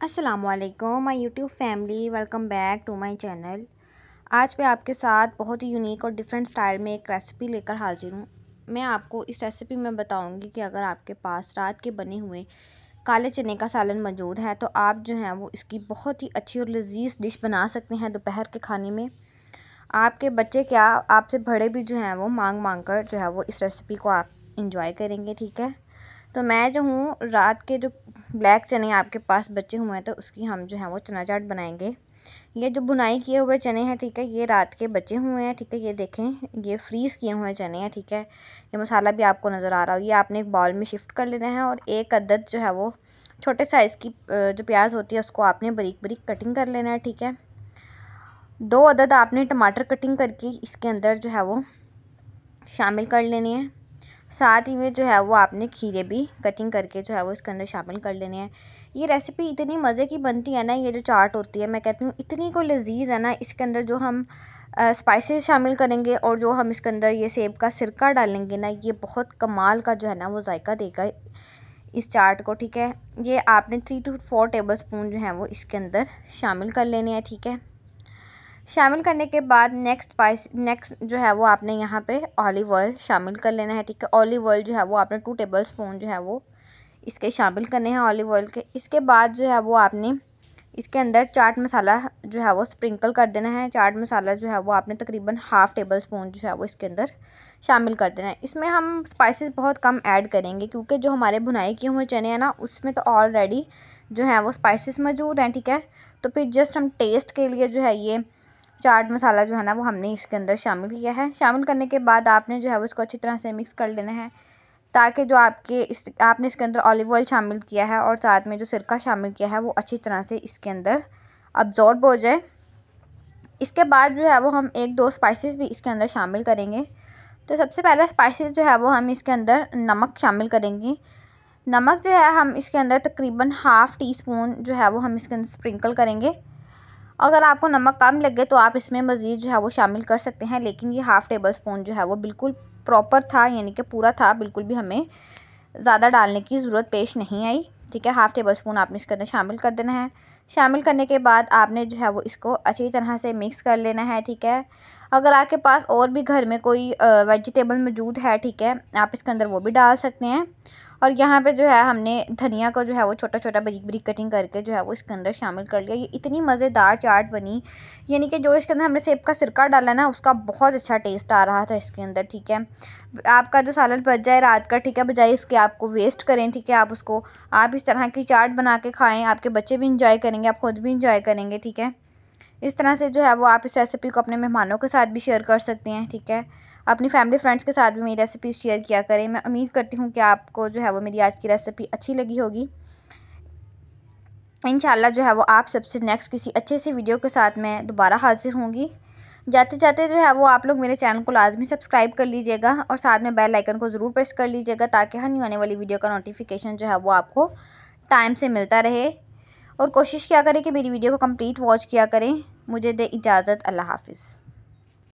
अस्सलामुअलैकुम my YouTube family, welcome back to my channel. आज मैं आपके साथ बहुत ही यूनिक और डिफरेंट स्टाइल में एक रेसिपी लेकर हाजिर हूँ। मैं आपको इस रेसिपी में बताऊंगी कि अगर आपके पास रात के बने हुए काले चने का सालन मौजूद है तो आप जो है वो इसकी बहुत ही अच्छी और लजीज डिश बना सकते हैं दोपहर के खाने में। आपके बच्चे क्या, आपसे बड़े भी जो हैं वो मांग मांग कर जो है वो इस रेसिपी को आप इंजॉय करेंगे। ठीक है, तो मैं जो हूँ रात के जो ब्लैक चने आपके पास बचे हुए हैं तो उसकी हम जो है वो चना चाट बनाएंगे। ये जो बुनाई किए हुए चने हैं, ठीक है, ये रात के बचे हुए हैं। ठीक है, ये देखें, ये फ्रीज़ किए हुए चने हैं। ठीक है, ये मसाला भी आपको नज़र आ रहा हो। ये आपने एक बाउल में शिफ्ट कर लेना है और एक अदद जो है वो छोटे साइज़ की जो प्याज होती है उसको आपने बारीक बारीक कटिंग कर लेना है। ठीक है, 2 अदद आपने टमाटर कटिंग करके इसके अंदर जो है वो शामिल कर लेनी है। साथ ही में जो है वो आपने खीरे भी कटिंग करके जो है वो इसके अंदर शामिल कर लेने हैं। ये रेसिपी इतनी मज़े की बनती है ना, ये जो चाट होती है, मैं कहती हूँ इतनी को लजीज है ना। इसके अंदर जो हम स्पाइसेस शामिल करेंगे और जो हम इसके अंदर ये सेब का सिरका डालेंगे ना, ये बहुत कमाल का जो है ना वो जायका देगा इस चाट को। ठीक है, ये आपने 3 to 4 टेबल स्पून जो है वो इसके अंदर शामिल कर लेने हैं। ठीक है, शामिल करने के बाद नेक्स्ट जो है वो आपने यहाँ पे ऑलिव ऑयल शामिल कर लेना है। ठीक है, ऑलिव ऑयल जो है वो आपने 2 टेबल स्पून जो है वो इसके शामिल करने हैं ऑलिव ऑयल के। इसके बाद जो है वो आपने इसके अंदर चाट मसाला जो है वो स्प्रिंकल कर देना है। चाट मसाला जो है वो आपने तकरीबन ½ टेबल स्पून जो है वो इसके अंदर शामिल कर देना है। इसमें हम स्पाइसेस बहुत कम ऐड करेंगे क्योंकि जो हमारे भुनाई किए हुए चने हैं ना उसमें तो ऑलरेडी जो है वो स्पाइसेस मौजूद हैं। ठीक है, तो फिर जस्ट हम टेस्ट के लिए जो है ये चाट मसाला जो है ना वो हमने इसके अंदर शामिल किया है। शामिल करने के बाद आपने जो है वो इसको अच्छी तरह से मिक्स कर लेना है ताकि जो आपने इसके अंदर ऑलिव ऑयल शामिल किया है और साथ में जो सिरका शामिल किया है वो अच्छी तरह से इसके अंदर अब्जॉर्ब हो जाए। इसके बाद जो है वो हम 1-2 स्पाइसेस भी इसके अंदर शामिल करेंगे। तो सबसे पहले स्पाइसेस जो है वो हम इसके अंदर नमक शामिल करेंगे। नमक जो है हम इसके अंदर तकरीबन ½ टीस्पून जो है वो हम इसके अंदर स्प्रिंकल करेंगे। अगर आपको नमक कम लगे तो आप इसमें मज़ीद जो है वो शामिल कर सकते हैं, लेकिन ये ½ टेबल स्पून जो है वो बिल्कुल प्रॉपर था, यानी कि पूरा था, बिल्कुल भी हमें ज़्यादा डालने की ज़रूरत पेश नहीं आई। ठीक है, ½ टेबल स्पून आपने इसके अंदर शामिल कर देना है। शामिल करने के बाद आपने जो है वो इसको अच्छी तरह से मिक्स कर लेना है। ठीक है, अगर आपके पास और भी घर में कोई वेजिटेबल मौजूद है, ठीक है, आप इसके अंदर वो भी डाल सकते हैं। और यहाँ पे जो है हमने धनिया को जो है वो छोटा छोटा बारीक बारीक कटिंग करके जो है वो इसके अंदर शामिल कर लिया। ये इतनी मज़ेदार चाट बनी, यानी कि जो इसके अंदर हमने सेब का सिरका डाला ना उसका बहुत अच्छा टेस्ट आ रहा था इसके अंदर। ठीक है, आपका जो सालन बच जाए रात का, ठीक है, बजाय इसके आपको वेस्ट करें, ठीक है, आप इस तरह की चाट बना के खाएँ, आपके बच्चे भी इंजॉय करेंगे, आप खुद भी इंजॉय करेंगे। ठीक है, इस तरह से जो है वो आप इस रेसिपी को अपने मेहमानों के साथ भी शेयर कर सकते हैं। ठीक है, अपनी फैमिली फ्रेंड्स के साथ भी मेरी रेसिपीज़ शेयर किया करें। मैं उम्मीद करती हूँ कि आपको जो है वो मेरी आज की रेसिपी अच्छी लगी होगी। इंशाल्लाह जो है वो आप सबसे नेक्स्ट किसी अच्छे से वीडियो के साथ मैं दोबारा हाजिर होंगी। जाते जाते जो है वो आप लोग मेरे चैनल को लाजमी सब्सक्राइब कर लीजिएगा और साथ में बेल आइकन को ज़रूर प्रेस कर लीजिएगा ताकि हर न्यू आने वाली वीडियो का नोटिफिकेशन जो है वो आपको टाइम से मिलता रहे। और कोशिश किया करें कि मेरी वीडियो को कंप्लीट वॉच किया करें। मुझे दे इजाज़त, अल्लाह हाफिज़।